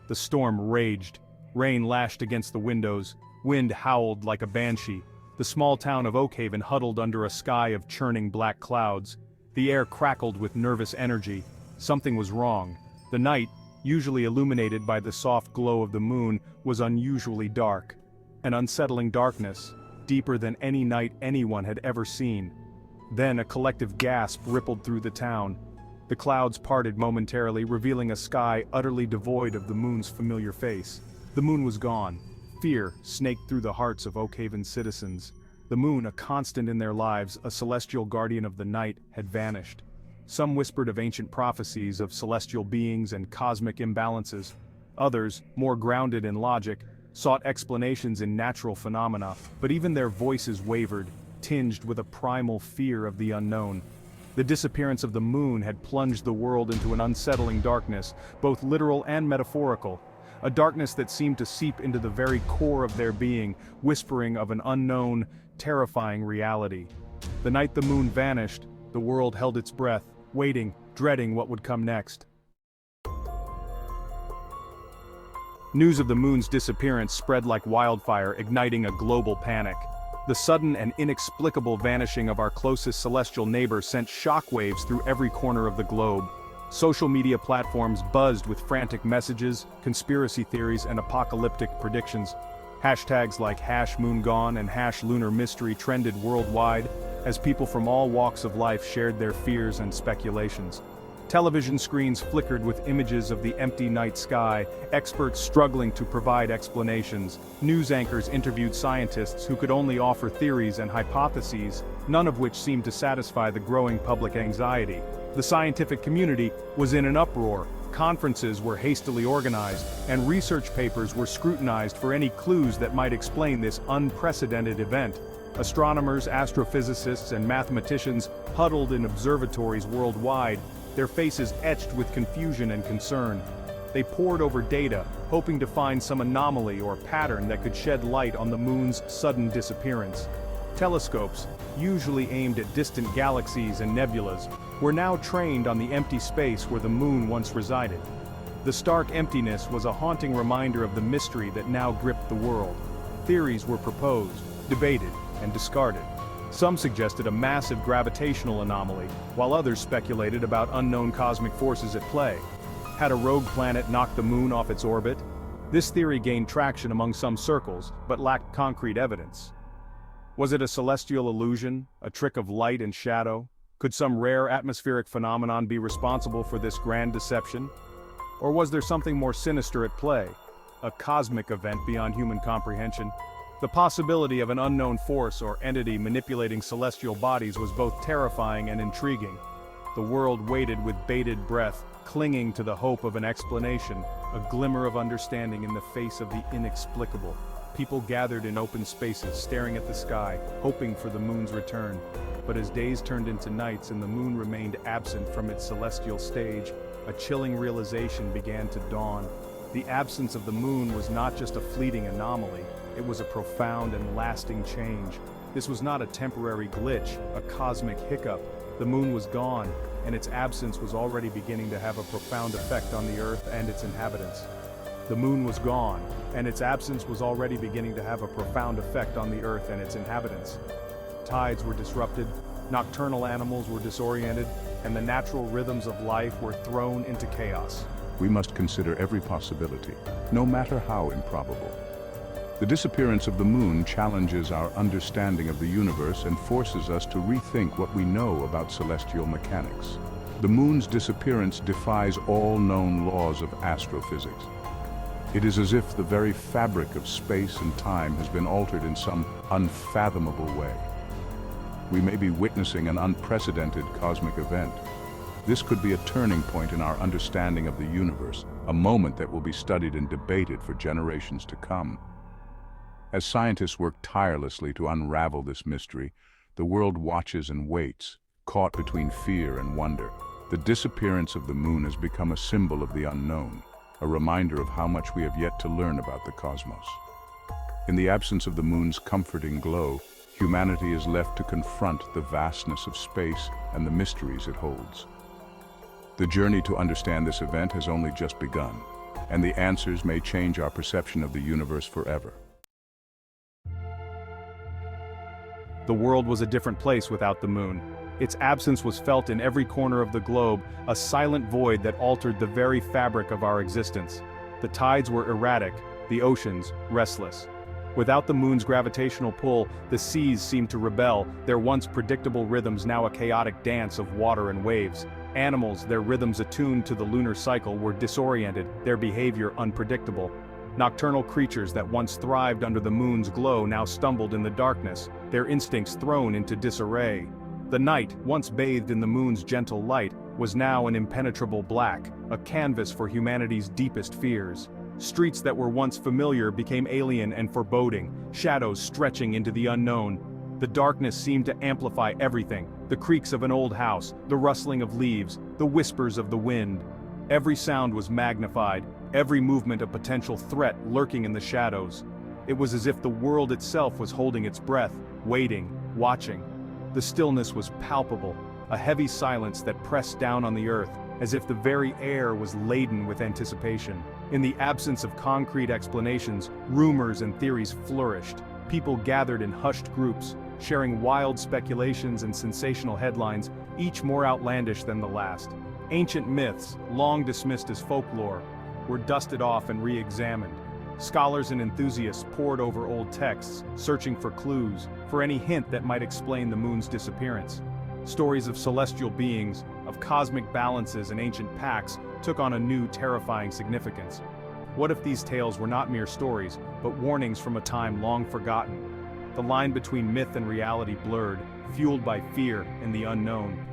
The storm raged. Rain lashed against the windows, wind howled like a banshee. The small town of Oakhaven huddled under a sky of churning black clouds. The air crackled with nervous energy. Something was wrong. The night, usually illuminated by the soft glow of the moon, was unusually dark. An unsettling darkness, deeper than any night anyone had ever seen. Then a collective gasp rippled through the town. The clouds parted momentarily, revealing a sky utterly devoid of the moon's familiar face. The moon was gone. Fear snaked through the hearts of Oakhaven's citizens. The moon, a constant in their lives, a celestial guardian of the night, had vanished. Some whispered of ancient prophecies of celestial beings and cosmic imbalances. Others, more grounded in logic, sought explanations in natural phenomena, but even their voices wavered, tinged with a primal fear of the unknown. The disappearance of the moon had plunged the world into an unsettling darkness, both literal and metaphorical. A darkness that seemed to seep into the very core of their being, whispering of an unknown, terrifying reality. The night the moon vanished, the world held its breath, waiting, dreading what would come next. News of the moon's disappearance spread like wildfire, igniting a global panic. The sudden and inexplicable vanishing of our closest celestial neighbor sent shockwaves through every corner of the globe. Social media platforms buzzed with frantic messages, conspiracy theories, and apocalyptic predictions. Hashtags like #MoonGone and #LunarMystery trended worldwide, as people from all walks of life shared their fears and speculations. Television screens flickered with images of the empty night sky, experts struggling to provide explanations. News anchors interviewed scientists who could only offer theories and hypotheses, none of which seemed to satisfy the growing public anxiety. The scientific community was in an uproar. Conferences were hastily organized, and research papers were scrutinized for any clues that might explain this unprecedented event. Astronomers, astrophysicists, and mathematicians huddled in observatories worldwide, their faces etched with confusion and concern. They pored over data, hoping to find some anomaly or pattern that could shed light on the moon's sudden disappearance. Telescopes, usually aimed at distant galaxies and nebulas, were now trained on the empty space where the moon once resided. The stark emptiness was a haunting reminder of the mystery that now gripped the world. Theories were proposed, debated, and discarded. Some suggested a massive gravitational anomaly, while others speculated about unknown cosmic forces at play. Had a rogue planet knocked the moon off its orbit? This theory gained traction among some circles, but lacked concrete evidence. Was it a celestial illusion, a trick of light and shadow? Could some rare atmospheric phenomenon be responsible for this grand deception? Or was there something more sinister at play? A cosmic event beyond human comprehension? The possibility of an unknown force or entity manipulating celestial bodies was both terrifying and intriguing. The world waited with bated breath, clinging to the hope of an explanation, a glimmer of understanding in the face of the inexplicable. People gathered in open spaces, staring at the sky, hoping for the moon's return. But as days turned into nights and the moon remained absent from its celestial stage, a chilling realization began to dawn. The absence of the moon was not just a fleeting anomaly, it was a profound and lasting change. This was not a temporary glitch, a cosmic hiccup. The moon was gone, and its absence was already beginning to have a profound effect on the Earth and its inhabitants. The moon was gone, and its absence was already beginning to have a profound effect on the Earth and its inhabitants. Tides were disrupted, nocturnal animals were disoriented, and the natural rhythms of life were thrown into chaos. We must consider every possibility, no matter how improbable. The disappearance of the moon challenges our understanding of the universe and forces us to rethink what we know about celestial mechanics. The moon's disappearance defies all known laws of astrophysics. It is as if the very fabric of space and time has been altered in some unfathomable way. We may be witnessing an unprecedented cosmic event. This could be a turning point in our understanding of the universe, a moment that will be studied and debated for generations to come. As scientists work tirelessly to unravel this mystery, the world watches and waits, caught between fear and wonder. The disappearance of the moon has become a symbol of the unknown, a reminder of how much we have yet to learn about the cosmos. In the absence of the moon's comforting glow, humanity is left to confront the vastness of space and the mysteries it holds. The journey to understand this event has only just begun. and the answers may change our perception of the universe forever. The world was a different place without the moon. Its absence was felt in every corner of the globe, a silent void that altered the very fabric of our existence. The tides were erratic, the oceans restless. Without the moon's gravitational pull, the seas seemed to rebel, their once predictable rhythms now a chaotic dance of water and waves. Animals, their rhythms attuned to the lunar cycle, were disoriented, their behavior unpredictable. Nocturnal creatures that once thrived under the moon's glow now stumbled in the darkness, their instincts thrown into disarray. The night, once bathed in the moon's gentle light, was now an impenetrable black, a canvas for humanity's deepest fears. Streets that were once familiar became alien and foreboding, shadows stretching into the unknown. The darkness seemed to amplify everything, the creaks of an old house, the rustling of leaves, the whispers of the wind. Every sound was magnified, every movement a potential threat lurking in the shadows. It was as if the world itself was holding its breath, waiting, watching. The stillness was palpable, a heavy silence that pressed down on the earth, as if the very air was laden with anticipation. In the absence of concrete explanations, rumors and theories flourished. People gathered in hushed groups, sharing wild speculations and sensational headlines, each more outlandish than the last. Ancient myths, long dismissed as folklore, were dusted off and re-examined. Scholars and enthusiasts pored over old texts, searching for clues, for any hint that might explain the moon's disappearance. Stories of celestial beings, of cosmic balances and ancient pacts took on a new, terrifying significance. What if these tales were not mere stories, but warnings from a time long forgotten? The line between myth and reality blurred, fueled by fear and the unknown.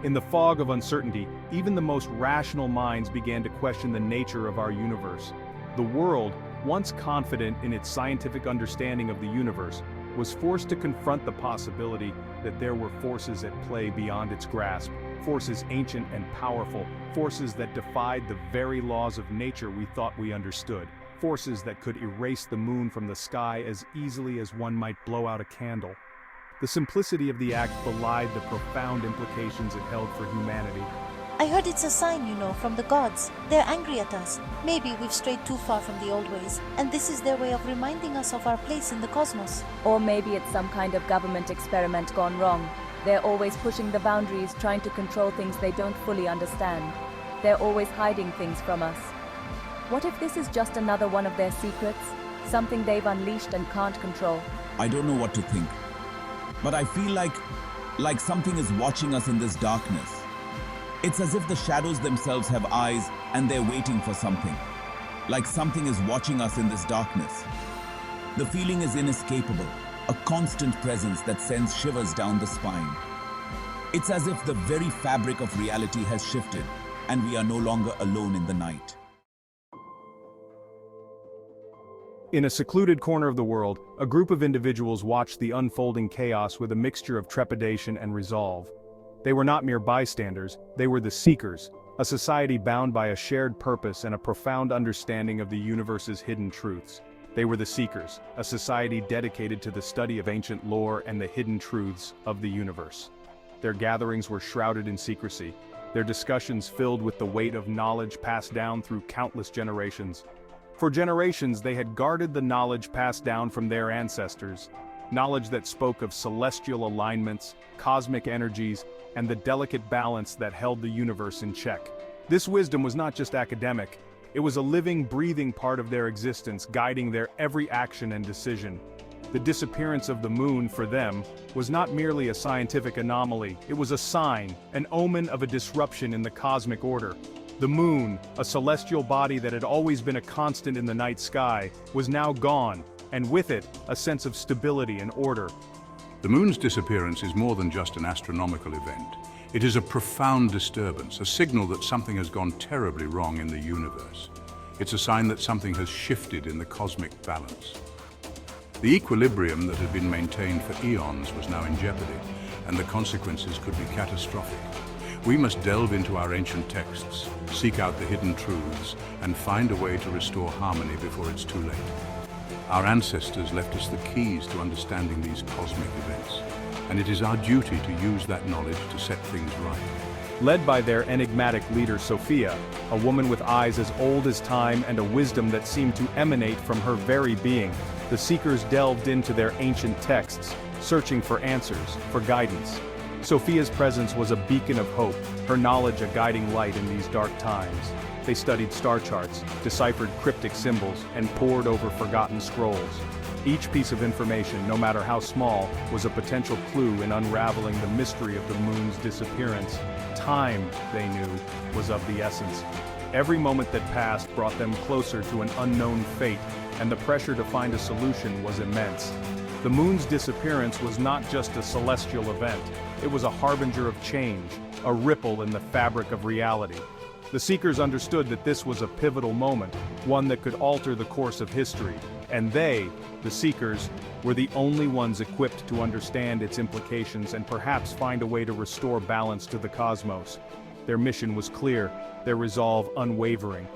In the fog of uncertainty, even the most rational minds began to question the nature of our universe. The world, once confident in its scientific understanding of the universe, was forced to confront the possibility that there were forces at play beyond its grasp, forces ancient and powerful, forces that defied the very laws of nature we thought we understood, forces that could erase the moon from the sky as easily as one might blow out a candle. The simplicity of the act belied the profound implications it held for humanity. I heard it's a sign, from the gods. They're angry at us. Maybe we've strayed too far from the old ways, and this is their way of reminding us of our place in the cosmos. Or maybe it's some kind of government experiment gone wrong. They're always pushing the boundaries, trying to control things they don't fully understand. They're always hiding things from us. What if this is just another one of their secrets? Something they've unleashed and can't control? I don't know what to think. But I feel like something is watching us in this darkness. It's as if the shadows themselves have eyes and they're waiting for something. Like something is watching us in this darkness. The feeling is inescapable, a constant presence that sends shivers down the spine. It's as if the very fabric of reality has shifted and we are no longer alone in the night. In a secluded corner of the world, a group of individuals watched the unfolding chaos with a mixture of trepidation and resolve. They were not mere bystanders, they were the seekers, a society bound by a shared purpose and a profound understanding of the universe's hidden truths. They were the seekers, a society dedicated to the study of ancient lore and the hidden truths of the universe. Their gatherings were shrouded in secrecy, their discussions filled with the weight of knowledge passed down through countless generations. For generations they had guarded the knowledge passed down from their ancestors, knowledge that spoke of celestial alignments, cosmic energies, and the delicate balance that held the universe in check. This wisdom was not just academic, it was a living, breathing part of their existence, guiding their every action and decision. The disappearance of the moon, for them, was not merely a scientific anomaly, it was a sign, an omen of a disruption in the cosmic order. The moon, a celestial body that had always been a constant in the night sky, was now gone, and with it, a sense of stability and order. The moon's disappearance is more than just an astronomical event. It is a profound disturbance, a signal that something has gone terribly wrong in the universe. It's a sign that something has shifted in the cosmic balance. The equilibrium that had been maintained for eons was now in jeopardy, and the consequences could be catastrophic. We must delve into our ancient texts, seek out the hidden truths, and find a way to restore harmony before it's too late. Our ancestors left us the keys to understanding these cosmic events, and it is our duty to use that knowledge to set things right. Led by their enigmatic leader Sophia, a woman with eyes as old as time and a wisdom that seemed to emanate from her very being, the seekers delved into their ancient texts, searching for answers, for guidance. Sophia's presence was a beacon of hope, her knowledge a guiding light in these dark times. They studied star charts, deciphered cryptic symbols, and pored over forgotten scrolls. Each piece of information, no matter how small, was a potential clue in unraveling the mystery of the moon's disappearance. Time, they knew, was of the essence. Every moment that passed brought them closer to an unknown fate, and the pressure to find a solution was immense. The moon's disappearance was not just a celestial event, it was a harbinger of change, a ripple in the fabric of reality. The seekers understood that this was a pivotal moment, one that could alter the course of history, and they, the seekers, were the only ones equipped to understand its implications and perhaps find a way to restore balance to the cosmos. Their mission was clear, their resolve unwavering.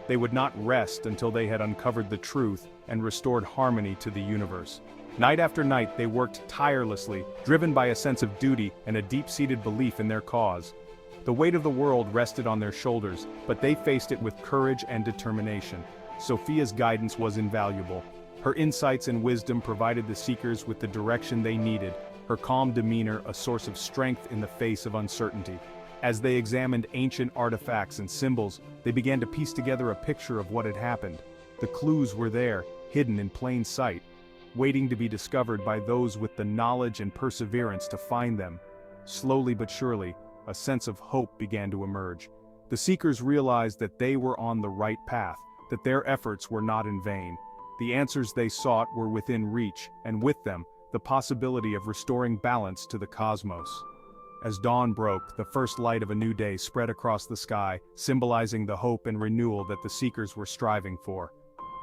They would not rest until they had uncovered the truth and restored harmony to the universe. Night after night they worked tirelessly, driven by a sense of duty and a deep-seated belief in their cause. The weight of the world rested on their shoulders, but they faced it with courage and determination. Sophia's guidance was invaluable. Her insights and wisdom provided the seekers with the direction they needed, her calm demeanor a source of strength in the face of uncertainty. As they examined ancient artifacts and symbols, they began to piece together a picture of what had happened. The clues were there, hidden in plain sight, waiting to be discovered by those with the knowledge and perseverance to find them. Slowly but surely, a sense of hope began to emerge. The seekers realized that they were on the right path, that their efforts were not in vain. The answers they sought were within reach, and with them, the possibility of restoring balance to the cosmos. As dawn broke, the first light of a new day spread across the sky, symbolizing the hope and renewal that the seekers were striving for.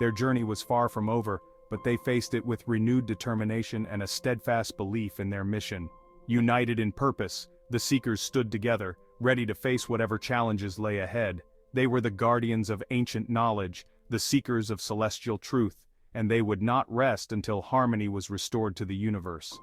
Their journey was far from over, but they faced it with renewed determination and a steadfast belief in their mission. United in purpose, the seekers stood together, ready to face whatever challenges lay ahead. They were the guardians of ancient knowledge, the seekers of celestial truth, and they would not rest until harmony was restored to the universe.